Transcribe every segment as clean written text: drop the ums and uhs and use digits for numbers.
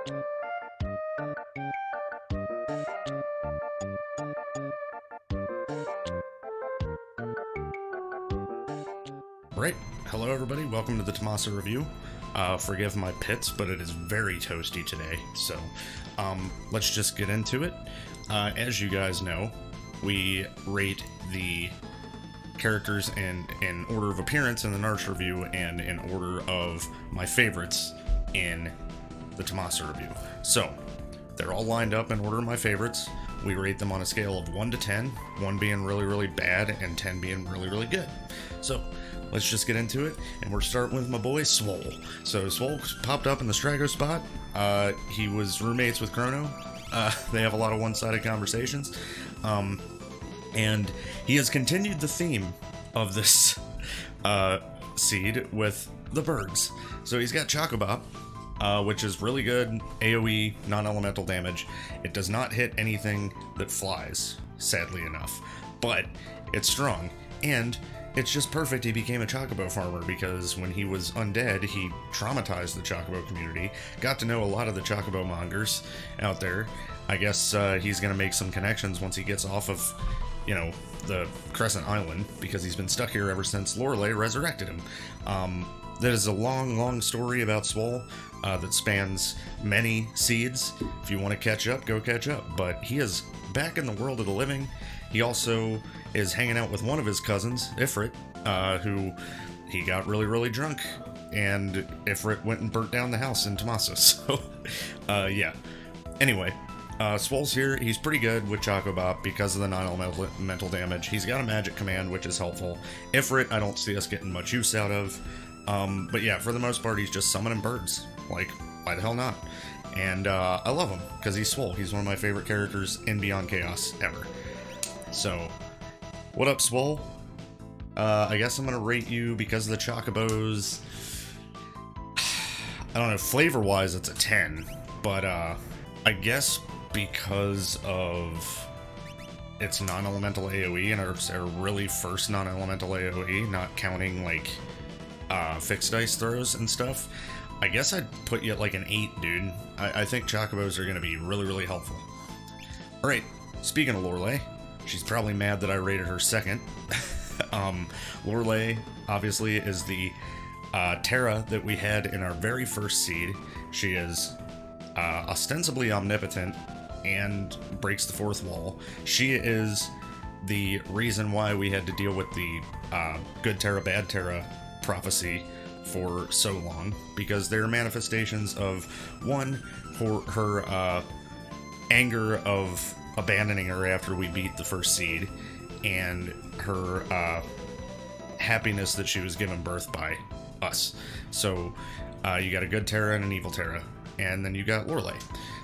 Right, hello everybody, welcome to the Thamasa review. Forgive my pits, but it is very toasty today, so let's just get into it. As you guys know, we rate the characters in order of appearance in the Narch review and in order of my favorites in the Thamasa review. So, they're all lined up in order of my favorites. We rate them on a scale of 1 to 10, 1 being really, really bad and 10 being really, really good. So, let's just get into it, and we're starting with my boy Swole. So Swole popped up in the Strago spot. He was roommates with Chrono. They have a lot of one-sided conversations. And he has continued the theme of this seed with the birds. So he's got Chocobop, which is really good AoE, non-elemental damage. It does not hit anything that flies, sadly enough. But it's strong, and it's just perfect he became a Chocobo farmer, because when he was undead, he traumatized the Chocobo community, got to know a lot of the Chocobo mongers out there. I guess he's going to make some connections once he gets off of, you know, the Crescent Island, because he's been stuck here ever since Lorelei resurrected him. That is a long, long story about Swole that spans many seeds. If you want to catch up, go catch up. But he is back in the world of the living. He also is hanging out with one of his cousins, Ifrit, who he got really, really drunk, and Ifrit went and burnt down the house in Thamasa. So, yeah. Anyway, Swole's here. He's pretty good with Chocobop because of the non-elemental damage. He's got a magic command, which is helpful. Ifrit, I don't see us getting much use out of. But yeah, for the most part, he's just summoning birds. Like, why the hell not? And I love him, because he's Swole. He's one of my favorite characters in Beyond Chaos ever. So, what up, Swole? I guess I'm gonna rate you because of the Chocobos. I don't know, flavor-wise, it's a 10. But, I guess because of its non-elemental AoE, and our really first non-elemental AoE, not counting, like, fixed dice throws and stuff, I guess I'd put you at, like, an 8, dude. I think Chocobos are gonna be really, really helpful. Alright, speaking of Lorelei, she's probably mad that I rated her second. Lorelei, obviously, is the Terra that we had in our very first seed. She is ostensibly omnipotent and breaks the fourth wall. She is the reason why we had to deal with the good Terra, bad Terra prophecy for so long, because they're manifestations of, one, her anger of abandoning her after we beat the first seed, and her happiness that she was given birth by us. So you got a good Terra and an evil Terra, and then you got Lorelei.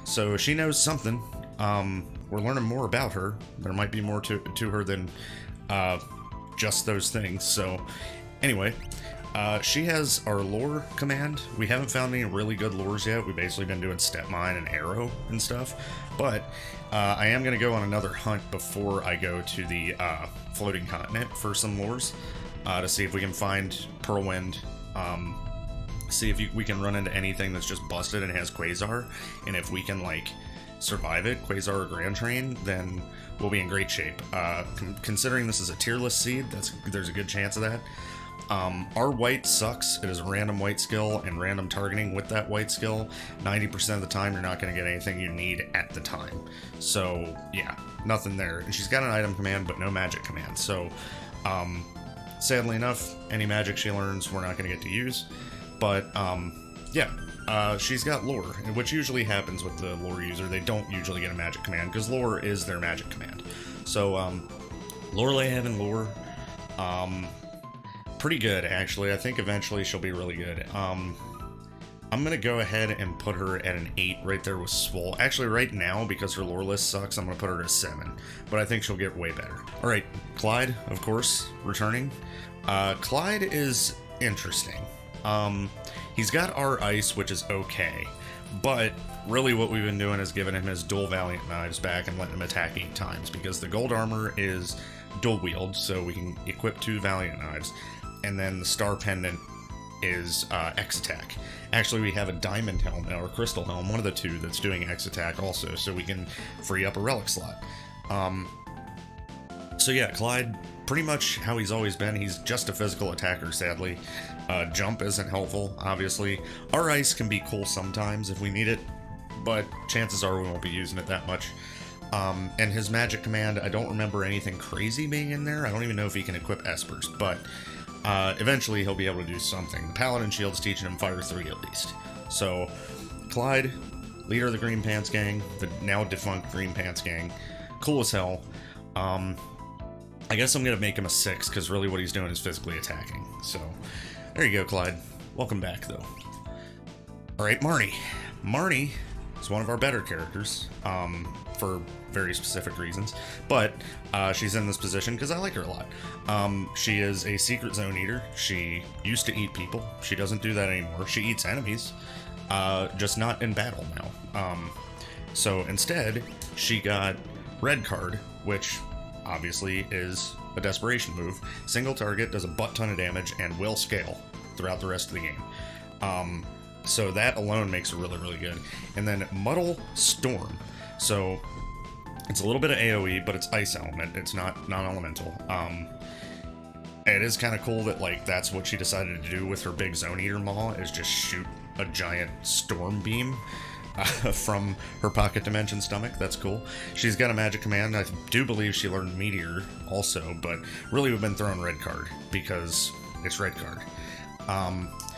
So she knows something. We're learning more about her. There might be more to her than just those things. So anyway, she has our lore command. We haven't found any really good lures yet. We've basically been doing step mine and arrow and stuff, but I am going to go on another hunt before I go to the floating continent for some lures, to see if we can find Pearlwind, see if we can run into anything that's just busted and has Quasar, and if we can, like, survive it, Quasar or Grand Train, then we'll be in great shape. Considering this is a tier list seed, there's a good chance of that. Our white sucks. It is a random white skill and random targeting with that white skill. 90% of the time, you're not going to get anything you need at the time. So, yeah, nothing there. And she's got an item command, but no magic command. So, sadly enough, any magic she learns, we're not going to get to use. But, yeah, she's got lore, which usually happens with the lore user. They don't usually get a magic command, because lore is their magic command. So, Lorelei having lore, pretty good, actually. I think eventually she'll be really good. I'm gonna go ahead and put her at an 8 right there with Swole. Actually, right now, because her lore list sucks, I'm gonna put her at a 7. But I think she'll get way better. Alright, Clyde, of course, returning. Clyde is interesting. He's got our ice, which is okay. But really what we've been doing is giving him his dual Valiant Knives back and letting him attack 8 times, because the gold armor is dual wield, so we can equip 2 Valiant Knives. And then the Star Pendant is X attack. Actually, we have a diamond helm now, or crystal helm, one of the two, that's doing X attack also, so we can free up a relic slot. So yeah, Clyde, pretty much how he's always been. He's just a physical attacker, sadly. Jump isn't helpful, obviously. Our ice can be cool sometimes if we need it, but chances are we won't be using it that much. And his magic command, I don't remember anything crazy being in there. I don't even know if he can equip espers, but eventually he'll be able to do something. The Paladin Shield's teaching him Fire 3 at least. So, Clyde, leader of the Green Pants Gang, the now defunct Green Pants Gang, cool as hell. I guess I'm gonna make him a 6, because really what he's doing is physically attacking. So, there you go, Clyde. Welcome back, though. Alright, Marnie. Marnie is one of our better characters, for very specific reasons, but she's in this position because I like her a lot. She is a secret zone eater. She used to eat people. She doesn't do that anymore. She eats enemies, just not in battle now. So instead, she got red card, which obviously is a desperation move. Single target, does a butt ton of damage, and will scale throughout the rest of the game. So that alone makes her really, really good. And then Muddle Storm. So it's a little bit of AoE, but it's ice element. It's not non-elemental. It is kind of cool that, like, that's what she decided to do with her big Zone Eater Maw, is just shoot a giant storm beam from her pocket dimension stomach. That's cool. She's got a magic command. I do believe she learned Meteor also, but really we've been throwing red card because it's red card.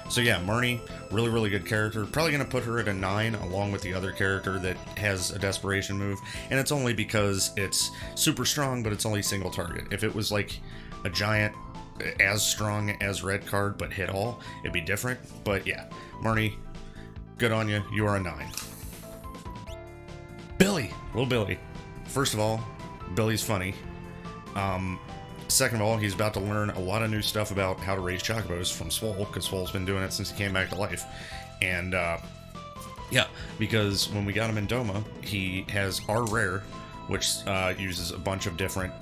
So yeah, Marnie, really, really good character. Probably going to put her at a 9 along with the other character that has a desperation move. And it's only because it's super strong, but it's only single target. If it was like a giant as strong as red card, but hit all, it'd be different. But yeah, Marnie, good on you. You are a 9. Billy, little Billy. First of all, Billy's funny. Second of all, he's about to learn a lot of new stuff about how to raise chocobos from Swole, because Swole's been doing it since he came back to life. And, yeah, because when we got him in Doma, he has R Rare, which uses a bunch of different,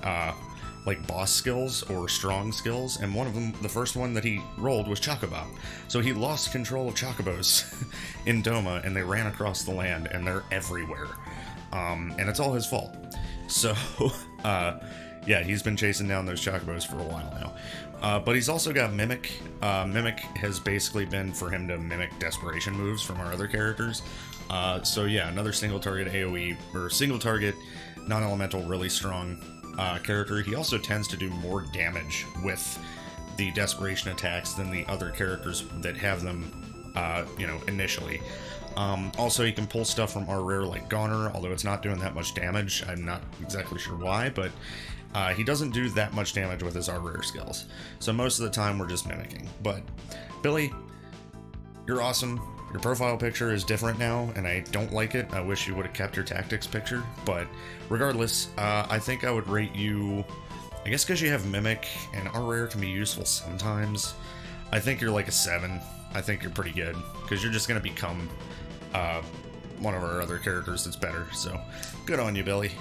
like, boss skills or strong skills, and one of them, the first one that he rolled was Chocobo. So he lost control of chocobos in Doma, and they ran across the land, and they're everywhere. And it's all his fault. So, yeah, he's been chasing down those chocobos for a while now. But he's also got Mimic. Mimic has basically been for him to mimic desperation moves from our other characters. So yeah, another single target AoE, or single target non-elemental, really strong character. He also tends to do more damage with the desperation attacks than the other characters that have them, you know, initially. Also, he can pull stuff from our rare like Goner, although it's not doing that much damage. I'm not exactly sure why, but he doesn't do that much damage with his R-Rare skills. So most of the time, we're just mimicking. But, Billy, you're awesome. Your profile picture is different now, and I don't like it. I wish you would have kept your tactics picture. But, regardless, I think I would rate you, I guess because you have Mimic, and R-Rare can be useful sometimes. I think you're like a 7. I think you're pretty good, because you're just going to become one of our other characters that's better. So, good on you, Billy.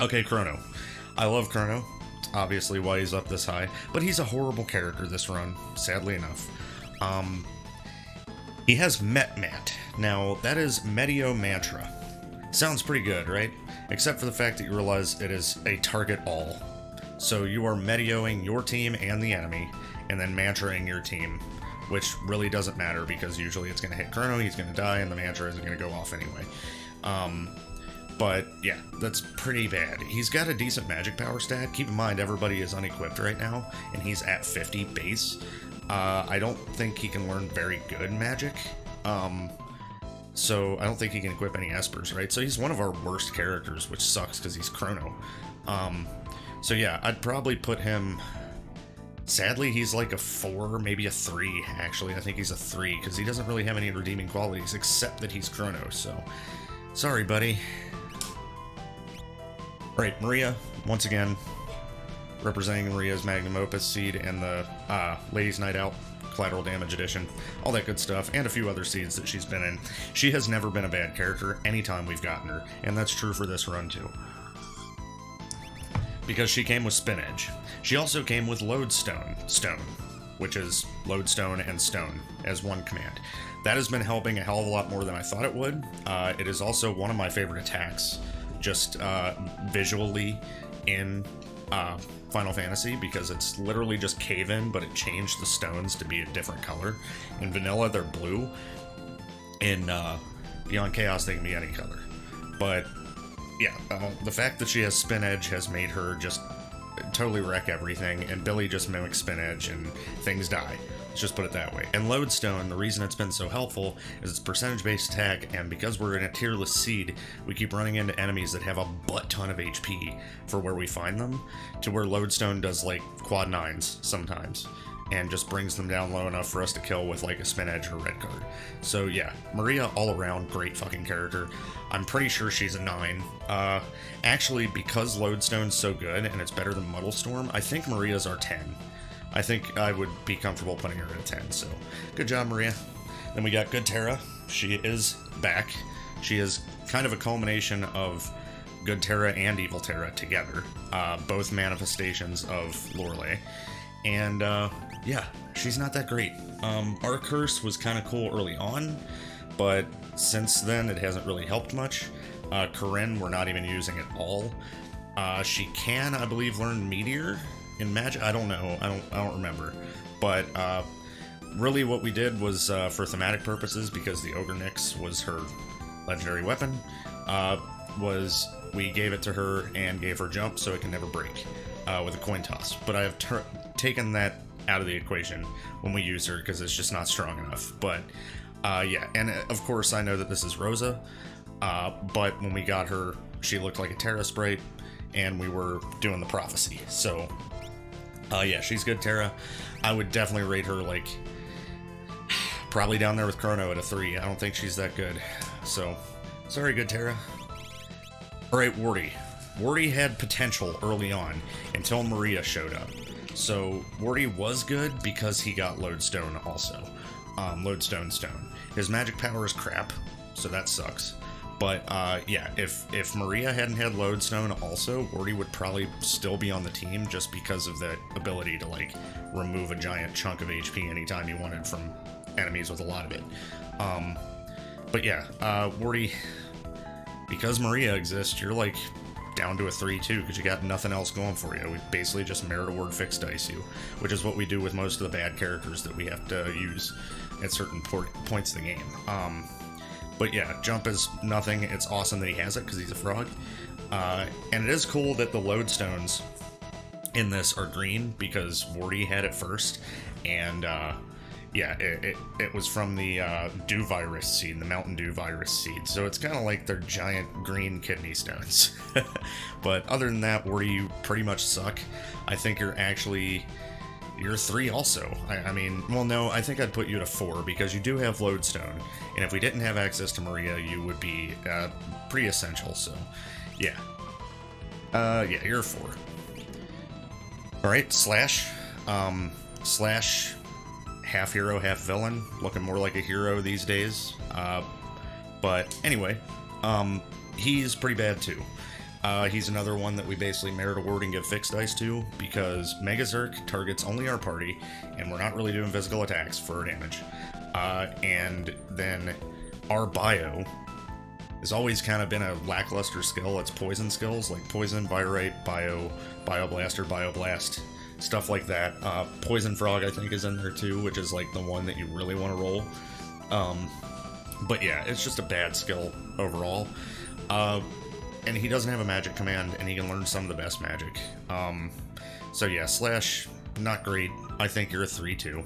Okay, Chrono. I love Chrono. It's obviously why he's up this high, but he's a horrible character this run, sadly enough. He has Met. Now, that is Meteo Mantra. Sounds pretty good, right? Except for the fact that you realize it is a target all. So you are Meteoing your team and the enemy, and then Mantraing your team, which really doesn't matter because usually it's going to hit Chrono, he's going to die, and the Mantra isn't going to go off anyway. But yeah, that's pretty bad. He's got a decent magic power stat. Keep in mind, everybody is unequipped right now, and he's at 50 base. I don't think he can learn very good magic. So I don't think he can equip any espers, right? So he's one of our worst characters, which sucks because he's Chrono. So yeah, I'd probably put him... Sadly, he's like a 4, maybe a 3, actually. I think he's a 3, because he doesn't really have any redeeming qualities, except that he's Chrono, so... Sorry, buddy. Right, Maria, once again, representing Maria's Magnum Opus seed and the Ladies' Night Out Collateral Damage Edition, all that good stuff, and a few other seeds that she's been in. She has never been a bad character anytime we've gotten her, and that's true for this run too. Because she came with Spin Edge. She also came with Lodestone. which is Lodestone and Stone as one command. That has been helping a hell of a lot more than I thought it would. It is also one of my favorite attacks, just visually in Final Fantasy, because it's literally just cave in, but it changed the stones to be a different color. In vanilla, they're blue. In Beyond Chaos, they can be any color. But yeah, the fact that she has Spin Edge has made her just totally wreck everything, and Billy just mimics Spin Edge and things die. Let's just put it that way. And Lodestone, the reason it's been so helpful is it's percentage-based attack, and because we're in a tierless seed, we keep running into enemies that have a butt ton of HP for where we find them, to where Lodestone does like quad 9s sometimes, and just brings them down low enough for us to kill with like a Spin Edge or red card. So yeah, Maria all around great fucking character. I'm pretty sure she's a 9. Actually, because Lodestone's so good and it's better than Muddle Storm, I think Maria's our 10. I think I would be comfortable putting her at a 10, so good job, Maria. Then we got Good Terra. She is back. She is kind of a culmination of Good Terra and Evil Terra together, both manifestations of Lorelei. And yeah, she's not that great. Our curse was kind of cool early on, but since then it hasn't really helped much. Corinne we're not even using at all. She can, I believe, learn Meteor in Magic. I don't know. I don't remember. But really what we did was for thematic purposes, because the Ogre Nyx was her legendary weapon, was we gave it to her and gave her jump so it can never break with a coin toss. But I have taken that out of the equation when we use her because it's just not strong enough. But yeah, and of course I know that this is Rosa, but when we got her, she looked like a Terra Sprite, and we were doing the prophecy. So yeah, she's good Terra. I would definitely rate her like probably down there with Chrono at a 3. I don't think she's that good. So sorry, Good Terra. Alright, Wordy. Wordy had potential early on until Maria showed up. So Wordy was good because he got Lodestone also. Lodestone Stone. His magic power is crap, so that sucks. But yeah, if Maria hadn't had Lodestone also, Wordy would probably still be on the team just because of the ability to like remove a giant chunk of HP anytime you wanted from enemies with a lot of it. But yeah, Wordy, because Maria exists, you're like down to a 3-2 because you got nothing else going for you. We basically just merit award fixed dice you, which is what we do with most of the bad characters that we have to use at certain points of the game. But yeah, jump is nothing. It's awesome that he has it because he's a frog. And it is cool that the Lodestones in this are green because Wordy had it first. And yeah, it was from the Dew Virus seed, the Mountain Dew Virus seed. So it's kind of like they're giant green kidney stones. But other than that, Wordy, you pretty much suck. I think you're 3 also. I mean, well, no, I think I'd put you at a 4 because you do have Lodestone, and if we didn't have access to Maria, you would be pretty essential, so yeah. Yeah, you're a 4. Alright, Slash. Slash, half hero, half villain, looking more like a hero these days. But anyway, he's pretty bad too. He's another one that we basically merit award and give fixed dice to because Mega Zerk targets only our party, and we're not really doing physical attacks for damage. And then our bio has always kind of been a lackluster skill. It's poison skills like Poison, Virite, Bio, Bioblaster, Bioblast, stuff like that. Poison Frog I think is in there too, which is like the one that you really want to roll. But yeah, it's just a bad skill overall. And he doesn't have a magic command, and he can learn some of the best magic. So yeah, Slash, not great. I think you're a 3-2.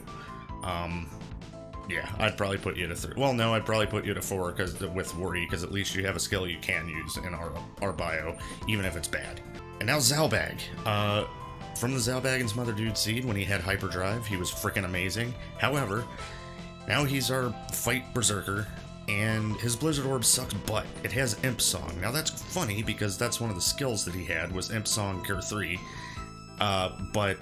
Yeah, I'd probably put you at a 3. Well, no, I'd probably put you at a 4 with Wordy, because at least you have a skill you can use in our bio, even if it's bad. And now Zalbag. From the Zalbag and some other dude seed, when he had Hyperdrive, he was freaking amazing. However, now he's our Fight Berserker, and his Blizzard Orb sucks butt. It has Imp Song. Now that's funny because that's one of the skills that he had was Imp Song Cure 3. But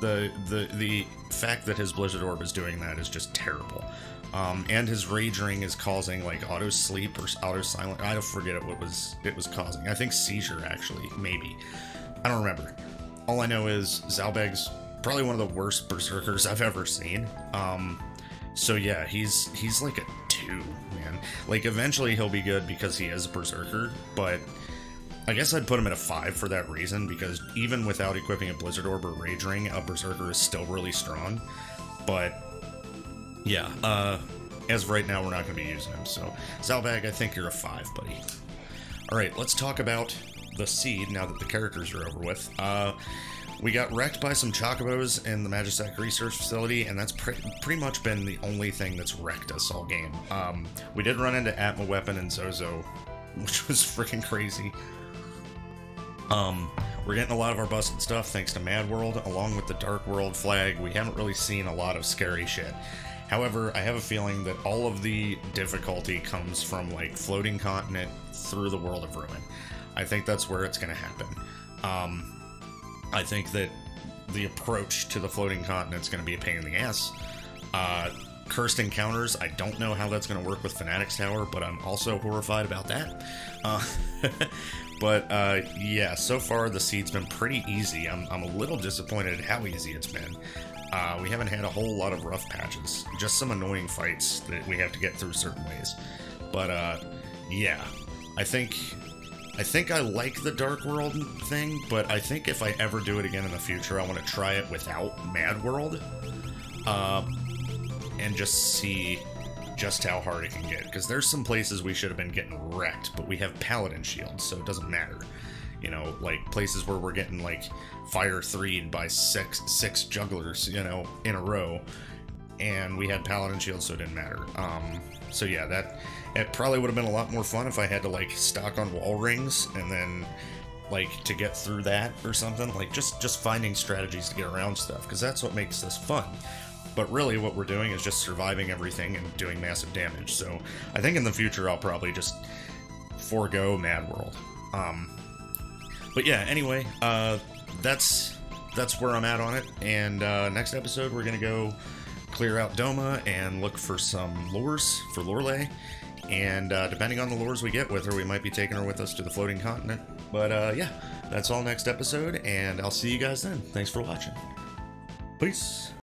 the fact that his Blizzard Orb is doing that is just terrible. And his Rage Ring is causing like auto sleep or auto silent. I don't forget what it was causing. I think seizure actually, maybe. I don't remember. All I know is Zalbag's probably one of the worst berserkers I've ever seen. So yeah, he's like a 2, man. Like, eventually he'll be good because he is a berserker, but I guess I'd put him at a 5 for that reason, because even without equipping a Blizzard Orb or Rage Ring, a berserker is still really strong. But yeah, as of right now, we're not going to be using him. So Zalbag, I think you're a 5, buddy. Alright, let's talk about the seed now that the characters are over with. We got wrecked by some chocobos in the Magisac Research Facility, and that's pretty much been the only thing that's wrecked us all game. We did run into Atma Weapon and Zozo, which was freaking crazy. We're getting a lot of our busted stuff thanks to Mad World, along with the Dark World flag. We haven't really seen a lot of scary shit. However, I have a feeling that all of the difficulty comes from, like, Floating Continent through the World of Ruin. I think that's where it's going to happen. I think that the approach to the Floating Continent is going to be a pain in the ass. Cursed Encounters, I don't know how that's going to work with Fanatic's Tower, but I'm also horrified about that. But yeah, so far the seed's been pretty easy. I'm a little disappointed at how easy it's been. We haven't had a whole lot of rough patches, just some annoying fights that we have to get through certain ways. But yeah, I think I like the Dark World thing, but I think if I ever do it again in the future, I want to try it without Mad World, and just see just how hard it can get. Because there's some places we should have been getting wrecked, but we have Paladin Shields, so it doesn't matter. You know, like places where we're getting like Fire 3'd by six jugglers, you know, in a row, and we had Paladin Shields, so it didn't matter. So yeah, it probably would have been a lot more fun if I had to, like, stock on wall rings and then, like, to get through that or something. Like, just finding strategies to get around stuff, because that's what makes this fun. But really, what we're doing is just surviving everything and doing massive damage. So I think in the future, I'll probably just forego Mad World. But yeah, anyway, that's where I'm at on it. And next episode, we're going to go clear out Doma and look for some lures for Lorelei. And depending on the lures we get with her, we might be taking her with us to the Floating Continent. But yeah, that's all next episode, and I'll see you guys then. Thanks for watching. Peace.